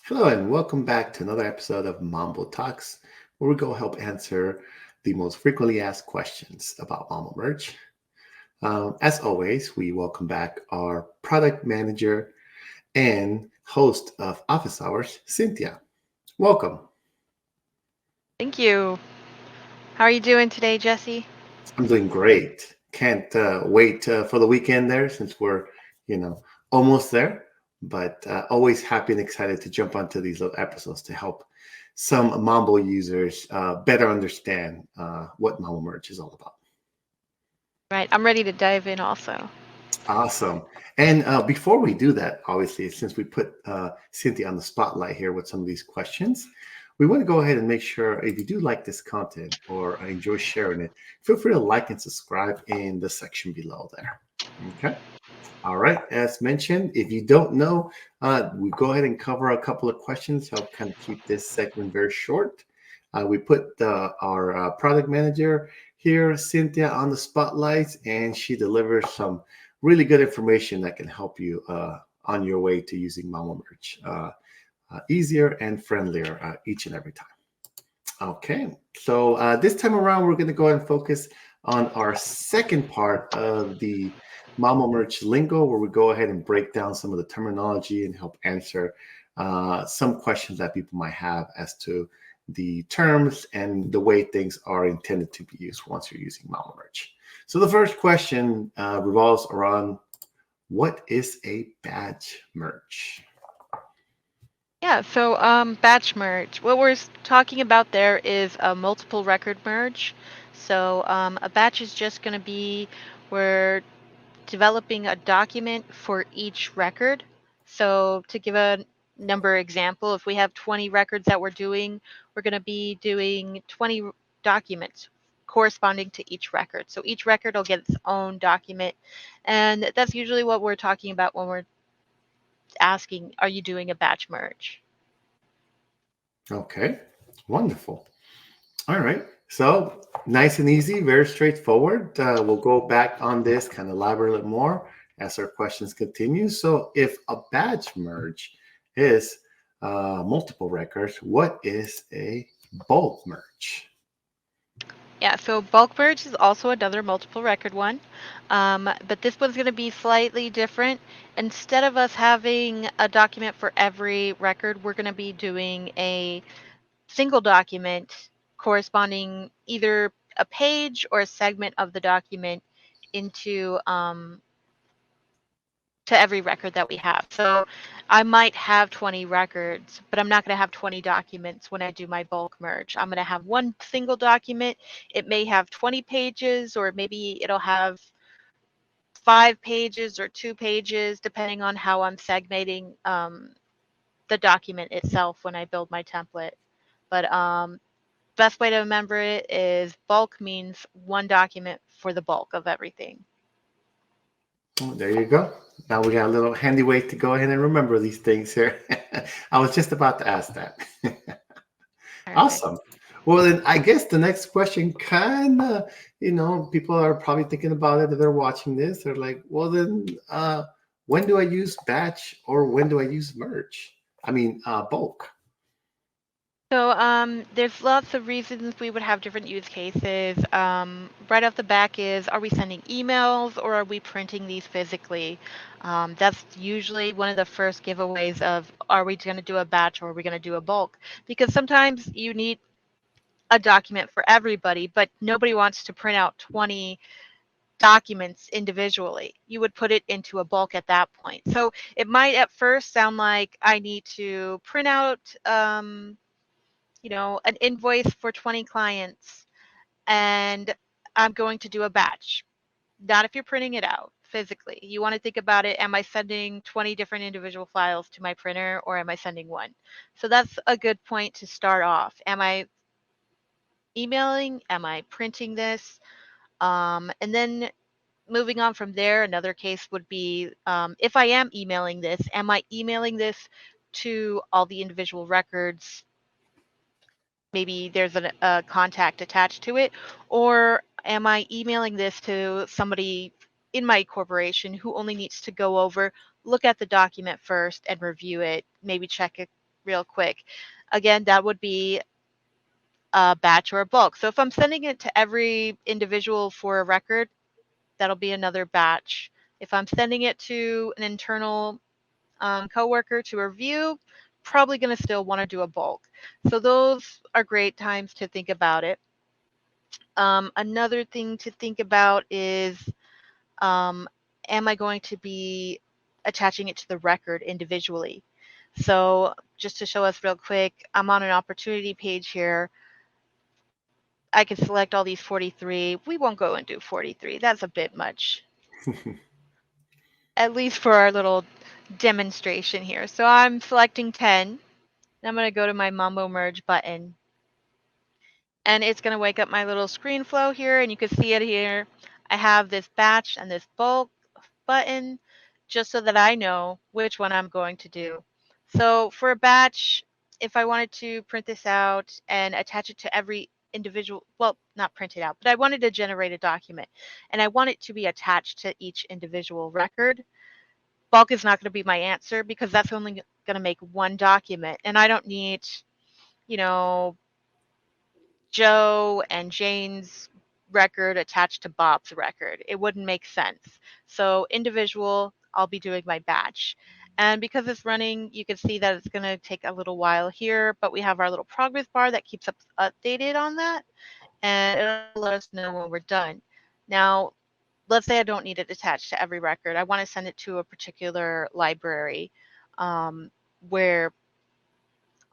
Hello, and welcome back to another episode of Mambo Talks, where we go help answer the most frequently asked questions about Mambo Merge. As always, we welcome back our product manager and host of Office Hours, Cynthia. Welcome. Thank you. How are you doing today, Jessie? I'm doing great. Can't wait for the weekend there since we're, you know, almost there. But always happy and excited to jump onto these little episodes to help some Mambo users better understand what Mambo Merge is all about. Right, I'm ready to dive in also. Awesome. And before we do that, obviously, since we put Cynthia on the spotlight here with some of these questions, we want to go ahead and make sure if you do like this content or enjoy sharing it, feel free to like and subscribe in the section below there. Okay. All right. As mentioned, if you don't know, we go ahead and cover a couple of questions, help kind of keep this segment very short. We put our product manager here, Cynthia, on the spotlight, and she delivers some really good information that can help you on your way to using Mambo Merge easier and friendlier each and every time. Okay, so this time around, we're going to go ahead and focus on our second part of the Mambo Merge lingo, where we go ahead and break down some of the terminology and help answer some questions that people might have as to the terms and the way things are intended to be used once you're using Mambo Merge. So the first question revolves around what is a badge merge? Yeah, so batch merge. What we're talking about there is a multiple record merge. So a batch is just going to be we're developing a document for each record. So to give a number example, if we have 20 records that we're doing, we're going to be doing 20 documents corresponding to each record. So each record will get its own document. And that's usually what we're talking about when we're asking, are you doing a batch merge? Okay, wonderful. All right. So nice and easy, very straightforward. We'll go back on this, kind of elaborate a little more as our questions continue. So if a badge merge is multiple records, what is a bulk merge? Yeah, so bulk merge is also another multiple record one, but this one's going to be slightly different. Instead of us having a document for every record, we're going to be doing a single document corresponding either a page or a segment of the document into to every record that we have. So I might have 20 records, but I'm not going to have 20 documents when I do my bulk merge. I'm going to have one single document. It may have 20 pages, or maybe it'll have 5 pages or 2 pages, depending on how I'm segmenting the document itself when I build my template. But best way to remember it is bulk means one document for the bulk of everything. Oh, there you go. Now we got a little handy way to go ahead and remember these things here. I was just about to ask that. Perfect. Awesome. Well, then I guess the next question kind of, people are probably thinking about it if they're watching this. They're like, well, then when do I use batch or when do I use merge? I mean, bulk. So there's lots of reasons we would have different use cases. Right off the back is, are we sending emails or are we printing these physically? That's usually one of the first giveaways of, are we going to do a batch or are we going to do a bulk? Because sometimes you need a document for everybody, but nobody wants to print out 20 documents individually. You would put it into a bulk at that point. So it might at first sound like I need to print out an invoice for 20 clients and I'm going to do a batch. Not if you're printing it out physically. You want to think about it, am I sending 20 different individual files to my printer or am I sending one? So that's a good point to start off. Am I emailing? Am I printing this? And then moving on from there, another case would be if I am emailing this, am I emailing this to all the individual records? Maybe there's a contact attached to it, or am I emailing this to somebody in my corporation who only needs to go over, look at the document first and review it, maybe check it real quick. Again, that would be a batch or a bulk. So if I'm sending it to every individual for a record, that'll be another batch. If I'm sending it to an internal coworker to review, probably going to still want to do a bulk. So those are great times to think about it. Another thing to think about is, um, am I going to be attaching it to the record individually? So just to show us real quick, I'm on an opportunity page here. I can select all these 43. We won't go and do 43. That's a bit much, at least for our little demonstration here. So I'm selecting 10. And I'm going to go to my Mambo Merge button. And it's going to wake up my little screen flow here. And you can see it here. I have this batch and this bulk button just so that I know which one I'm going to do. So for a batch, if I wanted to print this out and attach it to every individual, well, not print it out, but I wanted to generate a document and I want it to be attached to each individual record, bulk is not going to be my answer because that's only going to make one document. And I don't need, you know, Joe and Jane's record attached to Bob's record. It wouldn't make sense. So individual, I'll be doing my batch. And because it's running, you can see that it's going to take a little while here, but we have our little progress bar that keeps us updated on that. And it'll let us know when we're done. Now, let's say I don't need it attached to every record. I want to send it to a particular library where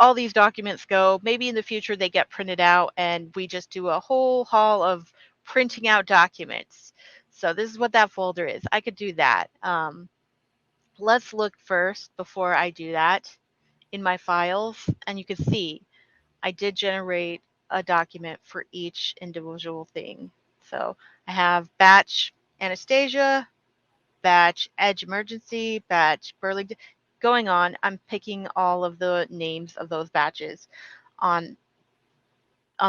all these documents go. Maybe in the future they get printed out and we just do a whole haul of printing out documents. So this is what that folder is. I could do that. Let's look first before I do that in my files. And you can see I did generate a document for each individual thing. So I have batch Anastasia, batch Edge Emergency, batch Burlington, going on. I'm picking all of the names of those batches on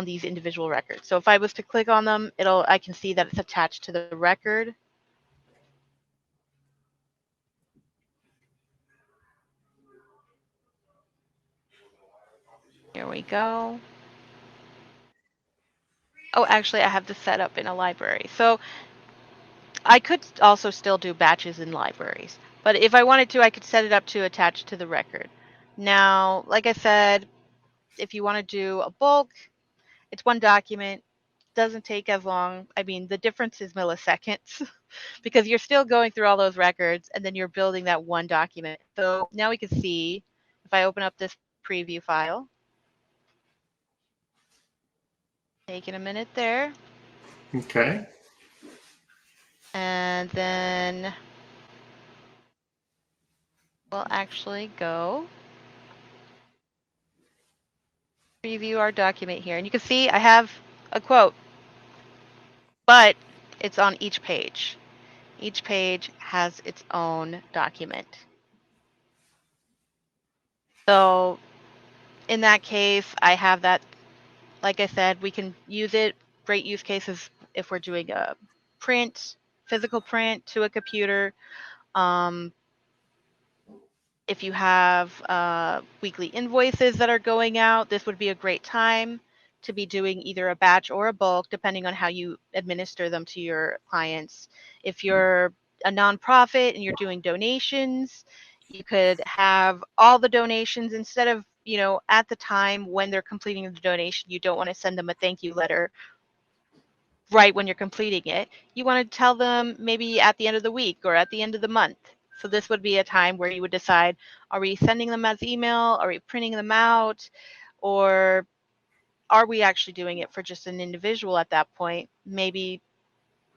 these individual records. So if I was to click on them, I can see that it's attached to the record. Here we go. Oh, actually, I have this set up in a library. So I could also still do batches in libraries. But if I wanted to, I could set it up to attach to the record. Now, like I said, if you want to do a bulk, it's one document, doesn't take as long. I mean, the difference is milliseconds because you're still going through all those records and then you're building that one document. So now we can see if I open up this preview file, taking a minute there. Okay. And then we'll actually go preview our document here. And you can see I have a quote, but it's on each page. Each page has its own document. So in that case, I have that. Like I said, we can use it. Great use cases if we're doing a print, physical print to a computer. If you have weekly invoices that are going out, this would be a great time to be doing either a batch or a bulk, depending on how you administer them to your clients. If you're a nonprofit and you're doing donations, you could have all the donations instead of, at the time when they're completing the donation, you don't want to send them a thank you letter right when you're completing it. You want to tell them maybe at the end of the week or at the end of the month. So this would be a time where you would decide, are we sending them as email? Are we printing them out? Or are we actually doing it for just an individual at that point? Maybe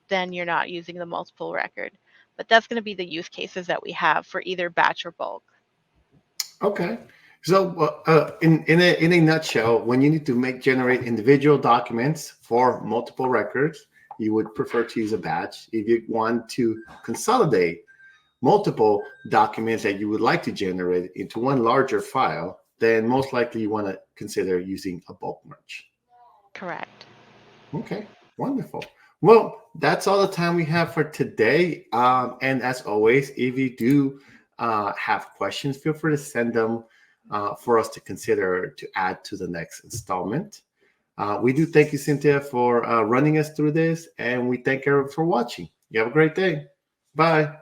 then you're not using the multiple record. But that's going to be the use cases that we have for either batch or bulk. Okay. So, in a nutshell, when you need to generate individual documents for multiple records, you would prefer to use a batch. If you want to consolidate multiple documents that you would like to generate into one larger file, then most likely you want to consider using a bulk merge. Correct. Okay, wonderful. Well, that's all the time we have for today. And as always, if you do have questions, feel free to send them for us to consider to add to the next installment. We do thank you, Cynthia, for running us through this, and we thank everyone for watching. You have a great day. Bye.